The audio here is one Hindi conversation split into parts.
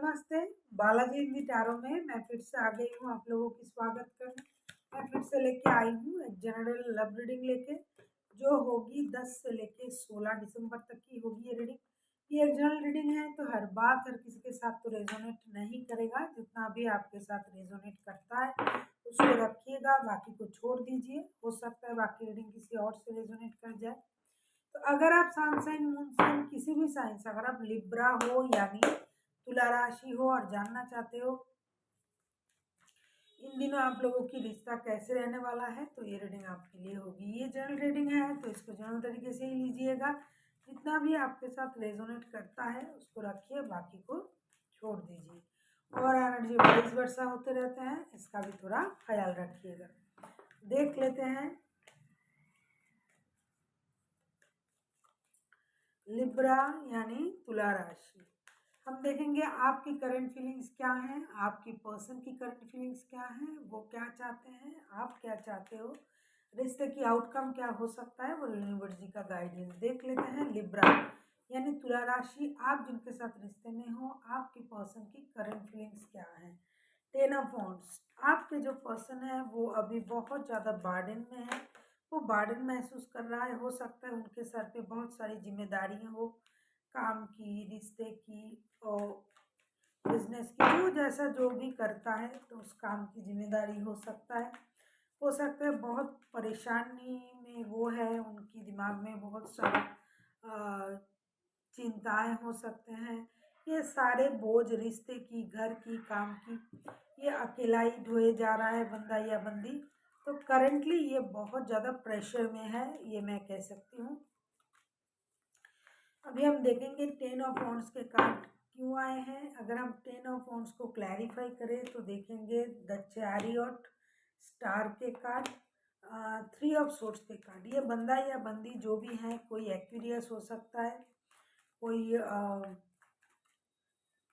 नमस्ते। बालाजी हिंदी टैरो में मैं फिर से आ गई हूँ आप लोगों की स्वागत करने। मैं फिर से लेके आई हूँ एक जनरल लव रीडिंग लेके, जो होगी 10 से लेके 16 दिसंबर तक की होगी ये रीडिंग। ये एक जनरल रीडिंग है तो हर बात हर किसी के साथ तो रेजोनेट नहीं करेगा। जितना भी आपके साथ रेजोनेट करता है उसको रखिएगा, बाकी को छोड़ दीजिए। हो सकता है बाकी रीडिंग किसी और से रेजोनेट कर जाए। तो अगर आप सन साइन मून साइन किसी भी साइन से, अगर आप लिब्रा हो यानी तुला राशि हो और जानना चाहते हो इन दिनों आप लोगों की रिश्ता कैसे रहने वाला है, तो ये रीडिंग आपके लिए होगी। ये जनरल रीडिंग है तो इसको जनरल तरीके से ही लीजिएगा। जितना भी आपके साथ रेजोनेट करता है उसको रखिए, बाकी को छोड़ दीजिए। और एनर्जी वाइज वर्षा होते रहते हैं, इसका भी थोड़ा ख्याल रखिएगा। देख लेते हैं लिब्रा यानी तुला राशि। हम देखेंगे आपकी करंट फीलिंग्स क्या हैं, आपकी पर्सन की करंट फीलिंग्स क्या हैं, वो क्या चाहते हैं, आप क्या चाहते हो, रिश्ते की आउटकम क्या हो सकता है, वो यूनिवर्स जी का गाइडेंस देख लेते हैं। लिब्रा यानी तुला राशि, आप जिनके साथ रिश्ते में हो आपकी पर्सन की करंट फीलिंग्स क्या हैं। 10 ऑफ वांड्स, आपके जो पर्सन है वो अभी बहुत ज़्यादा बार्डन में है, वो बार्डन महसूस कर रहा है। हो सकता है उनके सर पे बहुत सारी जिम्मेदारियां हो, काम की, रिश्ते की और बिजनेस की, जो जैसा जो भी करता है तो उस काम की जिम्मेदारी हो सकता है। हो सकता है बहुत परेशानी में वो है, उनकी दिमाग में बहुत सारा चिंताएं हो सकते हैं। ये सारे बोझ रिश्ते की, घर की, काम की, ये अकेला ही ढोए जा रहा है बंदा या बंदी। तो करंटली ये बहुत ज़्यादा प्रेशर में है, ये मैं कह सकती हूँ। अभी हम देखेंगे 10 ऑफ वांड्स के कार्ड क्यों आए हैं। अगर हम 10 ऑफ वांड्स को क्लैरिफाई करें तो देखेंगे द चैरियट, स्टार के कार्ड, 3 ऑफ सोर्ट्स के कार्ड। ये बंदा या बंदी जो भी है, कोई एक्वेरियस हो सकता है, कोई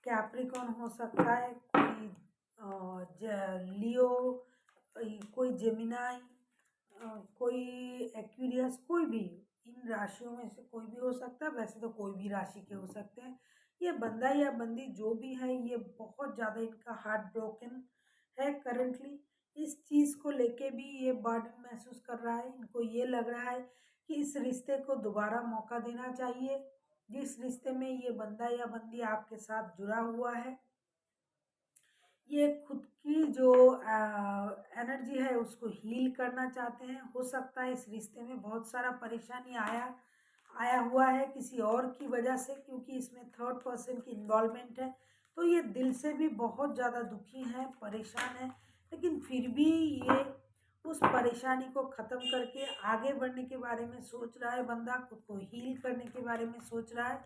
कैप्रिकॉन हो सकता है, कोई लियो, कोई जेमिनाई, कोई एक्वेरियस, कोई भी इन राशियों में से कोई भी हो सकता है। वैसे तो कोई भी राशि के हो सकते हैं। ये बंदा या बंदी जो भी है ये बहुत ज़्यादा इनका हार्ट ब्रोकन है करंटली। इस चीज़ को लेके भी ये बर्डन महसूस कर रहा है। इनको ये लग रहा है कि इस रिश्ते को दोबारा मौका देना चाहिए। जिस रिश्ते में ये बंदा या बंदी आपके साथ जुड़ा हुआ है, ये खुद की जो एनर्जी है उसको हील करना चाहते हैं। हो सकता है इस रिश्ते में बहुत सारा परेशानी आया हुआ है किसी और की वजह से, क्योंकि इसमें थर्ड पर्सन की इन्वॉल्वमेंट है। तो ये दिल से भी बहुत ज़्यादा दुखी हैं, परेशान हैं, लेकिन फिर भी ये उस परेशानी को ख़त्म करके आगे बढ़ने के बारे में सोच रहा है। बंदा खुद को हील करने के बारे में सोच रहा है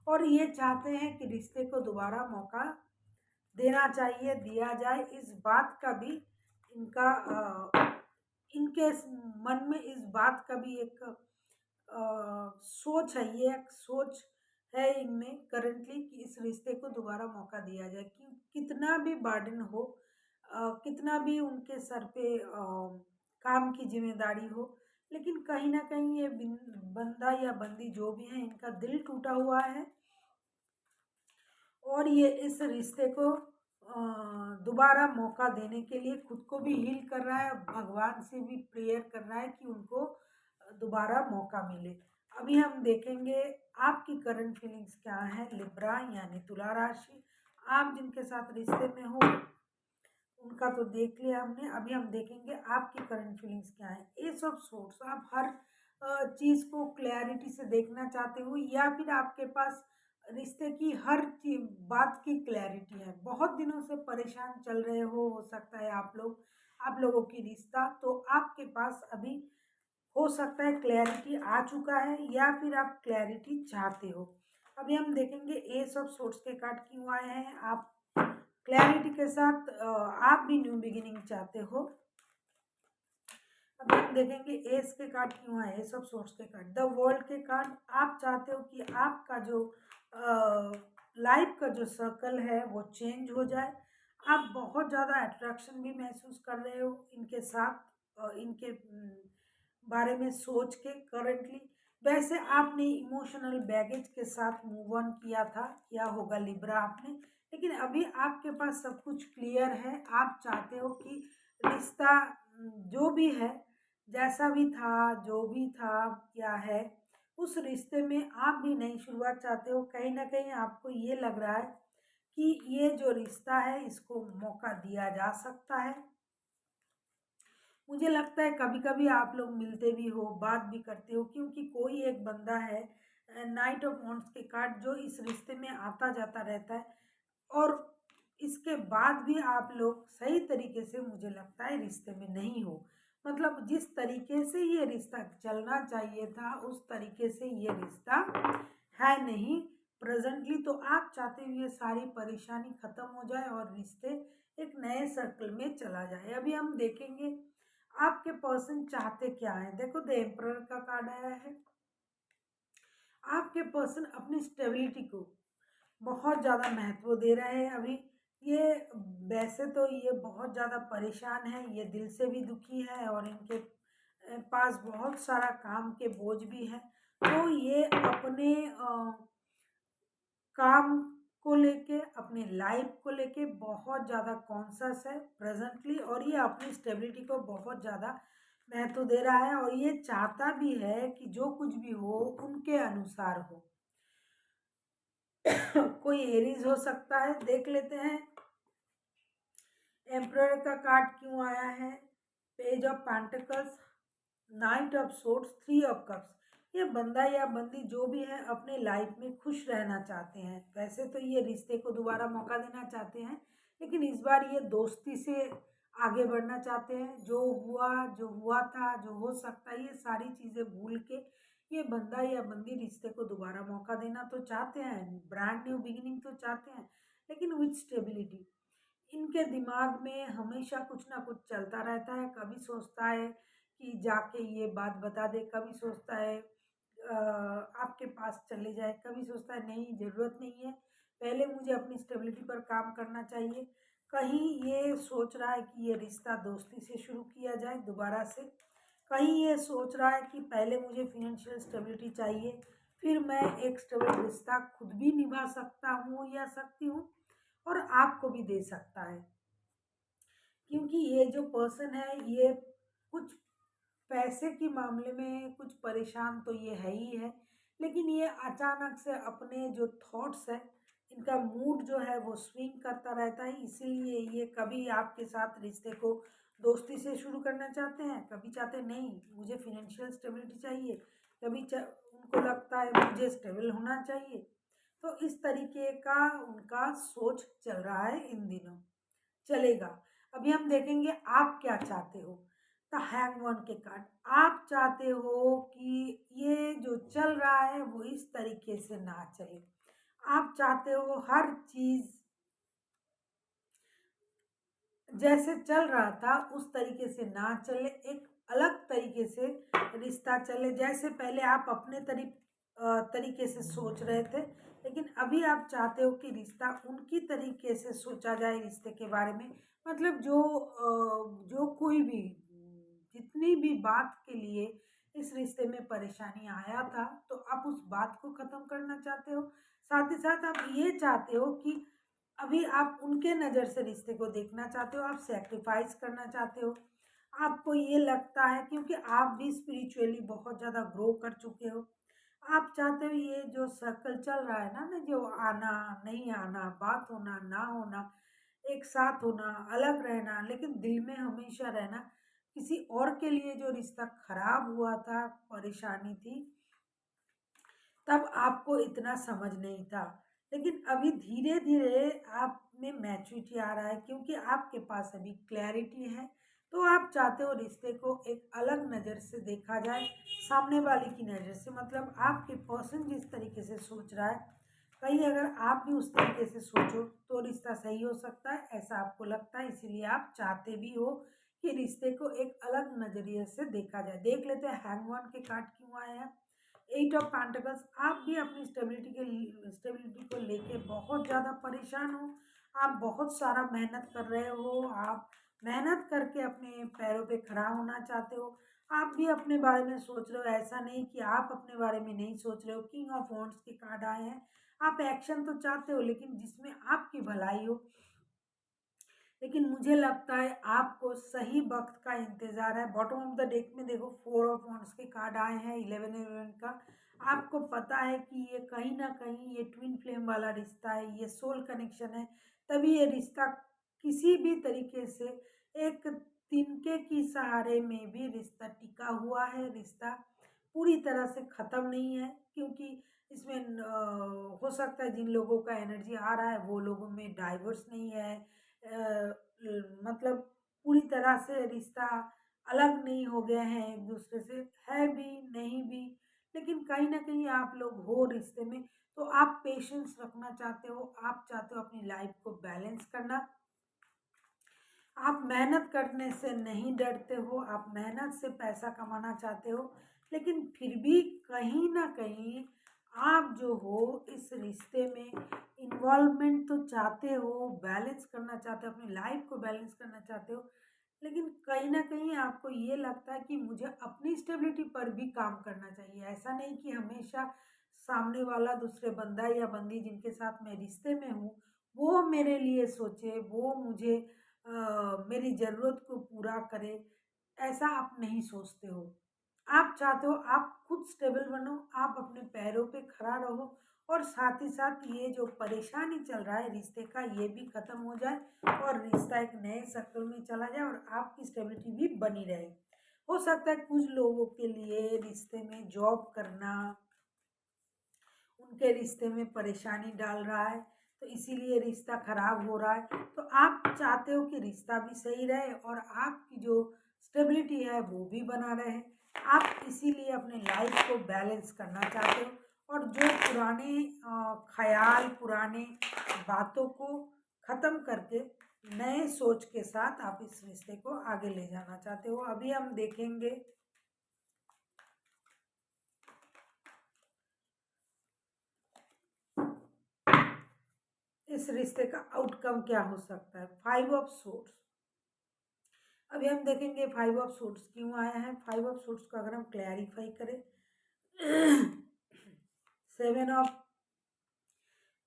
और ये चाहते हैं कि रिश्ते को दोबारा मौका देना चाहिए, दिया जाए। इस बात का भी इनका इनके मन में इस बात का भी एक सोच है। ये एक सोच है इनमें करंटली कि इस रिश्ते को दोबारा मौका दिया जाए। कि कितना भी बर्डन हो, कितना भी उनके सर पे काम की जिम्मेदारी हो, लेकिन कहीं ना कहीं ये बंदा या बंदी जो भी है इनका दिल टूटा हुआ है और ये इस रिश्ते को दोबारा मौका देने के लिए खुद को भी हील कर रहा है, भगवान से भी प्रेयर कर रहा है कि उनको दोबारा मौका मिले। अभी हम देखेंगे आपकी करंट फीलिंग्स क्या है लिब्रा यानी तुला राशि। आप जिनके साथ रिश्ते में हो उनका तो देख लिया हमने। अभी हम देखेंगे आपकी करंट फीलिंग्स क्या है। एस ऑफ सोर्ट्स, आप हर चीज़ को क्लैरिटी से देखना चाहते हो या फिर आपके पास रिश्ते की हर बात की क्लैरिटी है। बहुत दिनों से परेशान चल रहे हो सकता है आप लोगों की रिश्ता, तो आपके पास अभी हो सकता है क्लैरिटी आ चुका है या फिर आप क्लैरिटी चाहते हो। अभी हम देखेंगे एस ऑफ सोर्ट्स के कार्ड क्यों आए हैं। आप क्लैरिटी के साथ आप भी न्यू बिगिनिंग चाहते हो। अब हम देखेंगे एस के कार्ड क्यों है, एस ऑफ सोर्ट्स के कार्ड, द वर्ल्ड के कार्ड। आप चाहते हो कि आपका जो लाइफ का जो सर्कल है वो चेंज हो जाए। आप बहुत ज़्यादा अट्रैक्शन भी महसूस कर रहे हो इनके साथ, इनके बारे में सोच के करंटली। वैसे आपने इमोशनल बैगेज के साथ मूव ऑन किया था, किया होगा लिब्रा आपने, लेकिन अभी आपके पास सब कुछ क्लियर है। आप चाहते हो कि रिश्ता जो भी है, जैसा भी था, जो भी था या है, उस रिश्ते में आप भी नई शुरुआत चाहते हो। कहीं न कहीं आपको ये लग रहा है कि ये जो रिश्ता है इसको मौका दिया जा सकता है। मुझे लगता है कभी-कभी आप लोग मिलते भी हो, बात भी करते हो, क्योंकि कोई एक बंदा है नाइट ऑफ वांट्स के कार्ड जो इस रिश्ते में आता-जाता रहता है, और इसके बाद भी आप लोग सही तरीके से, मुझे लगता है, रिश्ते में नहीं हो। मतलब जिस तरीके से ये रिश्ता चलना चाहिए था उस तरीके से ये रिश्ता है नहीं। प्रेजेंटली तो आप चाहते हो ये सारी परेशानी खत्म हो जाए और रिश्ते एक नए सर्कल में चला जाए। अभी हम देखेंगे आपके पर्सन चाहते क्या है। देखो, द एम्परर का कार्ड आया है। आपके पर्सन अपनी स्टेबिलिटी को बहुत ज़्यादा महत्व दे रहे हैं अभी। ये वैसे तो ये बहुत ज़्यादा परेशान है, ये दिल से भी दुखी है और इनके पास बहुत सारा काम के बोझ भी है। तो ये अपने काम को लेके, अपने लाइफ को लेके बहुत ज़्यादा कॉन्शियस है प्रेजेंटली, और ये अपनी स्टेबिलिटी को बहुत ज़्यादा महत्व दे रहा है, और ये चाहता भी है कि जो कुछ भी हो उनके अनुसार हो। कोई एरीज हो सकता है। देख लेते हैं एम्परर का कार्ड क्यों आया है। Page of pentacles, night of swords, three of cups. ये बंदा या बंदी जो भी है अपने लाइफ में खुश रहना चाहते हैं। वैसे तो ये रिश्ते को दोबारा मौका देना चाहते हैं, लेकिन इस बार ये दोस्ती से आगे बढ़ना चाहते हैं। जो हुआ था, जो हो सकता है, ये सारी चीज़ें भूल के ये बंदा या बंदी रिश्ते को दोबारा मौका देना तो चाहते हैं, ब्रांड न्यू बिगिनिंग तो चाहते हैं, लेकिन विथ स्टेबिलिटी। इनके दिमाग में हमेशा कुछ ना कुछ चलता रहता है। कभी सोचता है कि जाके ये बात बता दे, कभी सोचता है आपके पास चले जाए, कभी सोचता है नहीं, ज़रूरत नहीं है, पहले मुझे अपनी स्टेबिलिटी पर काम करना चाहिए। कहीं ये सोच रहा है कि ये रिश्ता दोस्ती से शुरू किया जाए दोबारा से। कहीं ये सोच रहा है कि पहले मुझे फिनेंशियल स्टेबिलिटी चाहिए, फिर मैं एक स्टेबल रिश्ता खुद भी निभा सकता हूँ या सकती हूँ, और आपको भी दे सकता है। क्योंकि ये जो पर्सन है ये कुछ पैसे के मामले में कुछ परेशान तो ये है ही है, लेकिन ये अचानक से अपने जो थॉट्स है, इनका मूड जो है वो स्विंग करता रहता है। इसीलिए ये कभी आपके साथ रिश्ते को दोस्ती से शुरू करना चाहते हैं, कभी चाहते हैं नहीं मुझे फिनेंशियल स्टेबिलिटी चाहिए, कभी उनको लगता है मुझे स्टेबल होना चाहिए। तो इस तरीके का उनका सोच चल रहा है इन दिनों। चलेगा। अभी हम देखेंगे आप क्या चाहते हो। द हैंगमैन के कार्ड, आप चाहते हो कि ये जो चल रहा है वो इस तरीके से ना चले। आप चाहते हो हर चीज़ जैसे चल रहा था उस तरीके से ना चले, एक अलग तरीके से रिश्ता चले। जैसे पहले आप अपने तरीके से सोच रहे थे, लेकिन अभी आप चाहते हो कि रिश्ता उनकी तरीके से सोचा जाए रिश्ते के बारे में। मतलब जो कोई भी जितनी भी बात के लिए इस रिश्ते में परेशानी आया था, तो आप उस बात को ख़त्म करना चाहते हो। साथ ही साथ आप ये चाहते हो कि अभी आप उनके नज़र से रिश्ते को देखना चाहते हो, आप सैक्रिफाइस करना चाहते हो। आपको ये लगता है क्योंकि आप भी स्पिरिचुअली बहुत ज़्यादा ग्रो कर चुके हो। आप चाहते हो ये जो सर्कल चल रहा है ना, जो आना, नहीं आना, बात होना, ना होना, एक साथ होना, अलग रहना, लेकिन दिल में हमेशा रहना, किसी और के लिए जो रिश्ता खराब हुआ था, परेशानी थी, तब आपको इतना समझ नहीं था। लेकिन अभी धीरे-धीरे आप में मैच्योरिटी आ रहा है, क्योंकि आपके पास अभी क्लैरिटी है। तो आप चाहते हो रिश्ते को एक अलग नज़र से देखा जाए, सामने वाले की नज़र से। मतलब आपके पर्सन जिस तरीके से सोच रहा है, कहीं अगर आप भी उस तरीके से सोचो तो रिश्ता सही हो सकता है, ऐसा आपको लगता है। इसीलिए आप चाहते भी हो कि रिश्ते को एक अलग नज़रिए से देखा जाए। देख लेते हैं हैंगमैन के कार्ड क्यों आए हैं। एट ऑफ पेंटिकल्स, आप भी अपनी स्टेबिलिटी को लेके बहुत ज़्यादा परेशान हो। आप बहुत सारा मेहनत कर रहे हो, आप मेहनत करके अपने पैरों पे खड़ा होना चाहते हो। आप भी अपने बारे में सोच रहे हो, ऐसा नहीं कि आप अपने बारे में नहीं सोच रहे हो। किंग ऑफ वॉन्ड्स के कार्ड आए हैं। आप एक्शन तो चाहते हो लेकिन जिसमें आपकी भलाई हो। लेकिन मुझे लगता है आपको सही वक्त का इंतज़ार है। बॉटम ऑफ द डेक में देखो 4 ऑफ वांड्स के कार्ड आए हैं, 11 का। आपको पता है कि ये कहीं न कहीं ये ट्विन फ्लेम वाला रिश्ता है, ये सोल कनेक्शन है, तभी ये रिश्ता किसी भी तरीके से एक तिनके की सहारे में भी रिश्ता टिका हुआ है। रिश्ता पूरी तरह से ख़त्म नहीं है, क्योंकि इसमें हो सकता है जिन लोगों का एनर्जी आ रहा है वो लोगों में डाइवोर्स नहीं है, मतलब पूरी तरह से रिश्ता अलग नहीं हो गए हैं एक दूसरे से, है भी नहीं भी, लेकिन कहीं ना कहीं आप लोग हो रिश्ते में। तो आप पेशेंस रखना चाहते हो, आप चाहते हो अपनी लाइफ को बैलेंस करना, आप मेहनत करने से नहीं डरते हो, आप मेहनत से पैसा कमाना चाहते हो, लेकिन फिर भी कहीं ना कहीं आप जो हो इस रिश्ते में इन्वॉल्वमेंट तो चाहते हो, बैलेंस करना चाहते हो, अपनी लाइफ को बैलेंस करना चाहते हो, लेकिन कहीं ना कहीं आपको ये लगता है कि मुझे अपनी स्टेबिलिटी पर भी काम करना चाहिए। ऐसा नहीं कि हमेशा सामने वाला दूसरे बंदा या बंदी जिनके साथ मैं रिश्ते में हूँ वो मेरे लिए सोचे, वो मुझे मेरी ज़रूरत को पूरा करे, ऐसा आप नहीं सोचते हो। आप चाहते हो आप खुद स्टेबल बनो, आप अपने पैरों पे खड़ा रहो, और साथ ही साथ ये जो परेशानी चल रहा है रिश्ते का ये भी ख़त्म हो जाए और रिश्ता एक नए सर्कल में चला जाए और आपकी स्टेबिलिटी भी बनी रहे। हो सकता है कुछ लोगों के लिए रिश्ते में जॉब करना उनके रिश्ते में परेशानी डाल रहा है, तो इसीलिए रिश्ता खराब हो रहा है। तो आप चाहते हो कि रिश्ता भी सही रहे और आपकी जो स्टेबिलिटी है वो भी बना रहे। आप इसीलिए अपने लाइफ को बैलेंस करना चाहते हो, और जो पुराने ख्याल, पुराने बातों को ख़त्म करके नए सोच के साथ आप इस रिश्ते को आगे ले जाना चाहते हो। अभी हम देखेंगे इस रिश्ते का आउटकम क्या हो सकता है। 5 ऑफ सोर्ड्स, अभी हम देखेंगे 5 ऑफ सोर्ड्स क्यों आया है। 5 ऑफ सोर्ड्स को अगर हम क्लैरिफाई करें, 7 ऑफ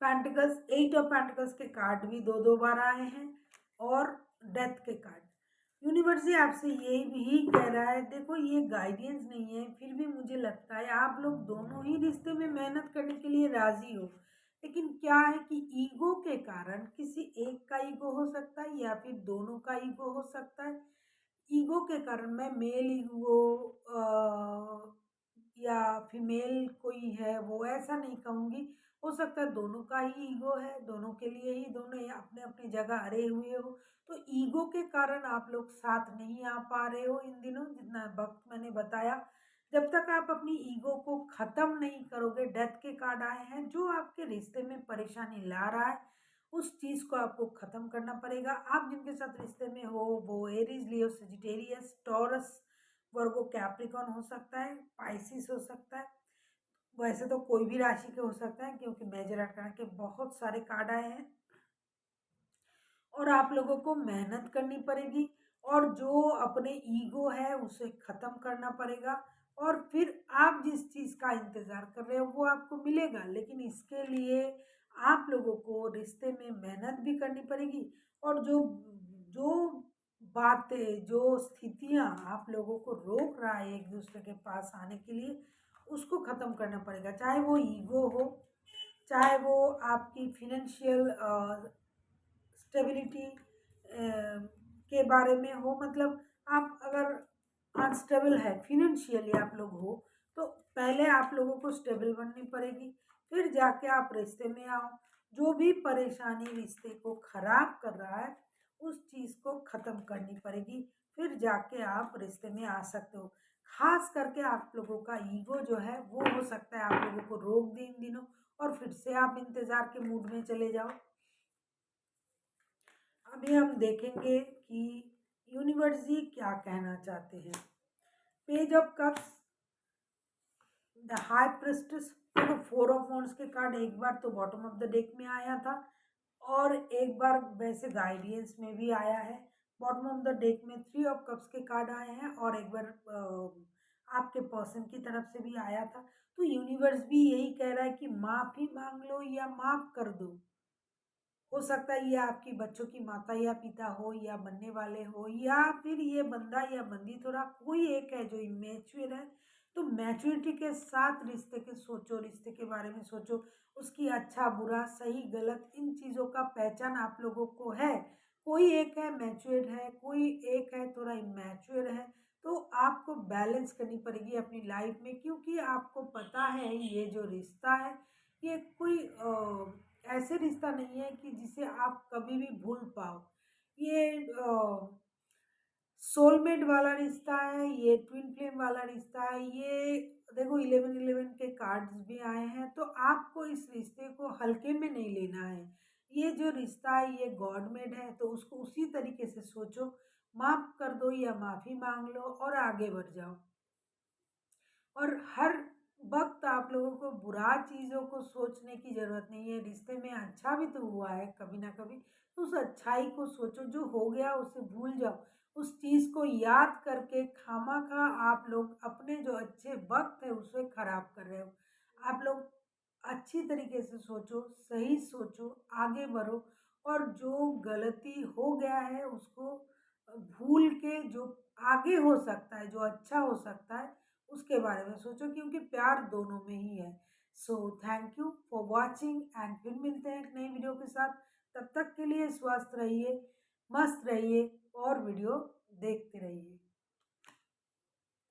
पेंटिकल्स, 8 ऑफ पेंटिकल्स के कार्ड भी दो दो बार आए हैं, और डेथ के कार्ड। यूनिवर्स जी आपसे ये भी कह रहा है, देखो ये गाइडेंस नहीं है, फिर भी मुझे लगता है आप लोग दोनों ही रिश्ते में मेहनत करने के लिए राजी हो, लेकिन क्या है कि ईगो के कारण, किसी एक का ईगो हो सकता है या फिर दोनों का ईगो हो सकता है। ईगो के कारण, मैं मेल ईगो या फीमेल कोई है वो ऐसा नहीं कहूँगी, हो सकता है दोनों का ही ईगो है, दोनों के लिए ही दोनों अपने अपनी जगह अड़े हुए हो। तो ईगो के कारण आप लोग साथ नहीं आ पा रहे हो इन दिनों, जितना वक्त मैंने बताया। जब तक आप अपनी ईगो को ख़त्म नहीं करोगे, डेथ के कार्ड आए हैं जो आपके रिश्ते में परेशानी ला रहा है, उस चीज़ को आपको ख़त्म करना पड़ेगा। आप जिनके साथ रिश्ते में हो वो एरीज, लियो, सजिटेरियस, टॉरस, वर्गो, कैप्रिकॉन हो सकता है, पाइसिस हो सकता है। वैसे तो कोई भी राशि के हो सकता है, क्योंकि मेजर अरकाना के बहुत सारे कार्ड आए हैं, और आप लोगों को मेहनत करनी पड़ेगी, और जो अपने ईगो है उसे ख़त्म करना पड़ेगा, और फिर आप जिस चीज़ का इंतज़ार कर रहे हो वो आपको मिलेगा। लेकिन इसके लिए आप लोगों को रिश्ते में मेहनत भी करनी पड़ेगी, और जो जो बातें, जो स्थितियाँ आप लोगों को रोक रहा है एक दूसरे के पास आने के लिए, उसको ख़त्म करना पड़ेगा। चाहे वो ईगो हो, चाहे वो आपकी फिनेंशियल स्टेबिलिटी के बारे में हो, मतलब आप अगर अनस्टेबल है फिनेंशियली आप लोग हो, तो पहले आप लोगों को स्टेबल बननी पड़ेगी, फिर जाके आप रिश्ते में आओ। जो भी परेशानी रिश्ते को खराब कर रहा है उस चीज़ को ख़त्म करनी पड़ेगी, फिर जाके आप रिश्ते में आ सकते हो। खास करके आप लोगों का ईगो जो है वो हो सकता है आप लोगों को रोक दे इन दिनों, और फिर से आप इंतज़ार के मूड में चले जाओ। अभी हम देखेंगे कि यूनिवर्स जी क्या कहना चाहते हैं। Page of cups, the high priestess, देखो 4 ऑफ वॉन्ड्स के कार्ड एक बार तो बॉटम ऑफ द डेक में आया था, और एक बार वैसे गाइडेंस में भी आया है। बॉटम ऑफ द डेक में 3 ऑफ कप्स के कार्ड आए हैं, और एक बार आपके पर्सन की तरफ से भी आया था। तो यूनिवर्स भी यही कह रहा है कि माफ़ी माँग लो या माफ़ कर दो। हो सकता है ये आपकी बच्चों की माता या पिता हो या बनने वाले हो, या फिर ये बंदा या बंदी थोड़ा कोई एक है जो इमेच्योर है। तो मैच्योरिटी के साथ रिश्ते के सोचो, रिश्ते के बारे में सोचो, उसकी अच्छा बुरा सही गलत इन चीज़ों का पहचान आप लोगों को है। कोई एक है मैच्योर है, कोई एक है थोड़ा इमेच्योर है। तो आपको बैलेंस करनी पड़ेगी अपनी लाइफ में, क्योंकि आपको पता है ये जो रिश्ता है ये कोई ऐसे रिश्ता नहीं है कि जिसे आप कभी भी भूल पाओ। ये सोलमेट वाला रिश्ता है, ये ट्विन फ्लेम वाला रिश्ता है। ये देखो 11-11 के कार्ड्स भी आए हैं, तो आपको इस रिश्ते को हल्के में नहीं लेना है। ये जो रिश्ता है ये गॉड मेड है, तो उसको उसी तरीके से सोचो, माफ़ कर दो या माफ़ी माँग लो और आगे बढ़ जाओ। और हर वक्त आप लोगों को बुरा चीज़ों को सोचने की ज़रूरत नहीं है। रिश्ते में अच्छा भी तो हुआ है कभी ना कभी, तो उस अच्छाई को सोचो। जो हो गया उसे भूल जाओ। उस चीज़ को याद करके खामखा आप लोग अपने जो अच्छे वक्त है उसे खराब कर रहे हो। आप लोग अच्छी तरीके से सोचो, सही सोचो, आगे बढ़ो, और जो गलती हो गया है उसको भूल के जो आगे हो सकता है, जो अच्छा हो सकता है उसके बारे में सोचो, क्योंकि प्यार दोनों में ही है। So thank you for watching and फिर मिलते हैं एक नई वीडियो के साथ। तब तक के लिए स्वस्थ रहिए, मस्त रहिए और वीडियो देखते रहिए।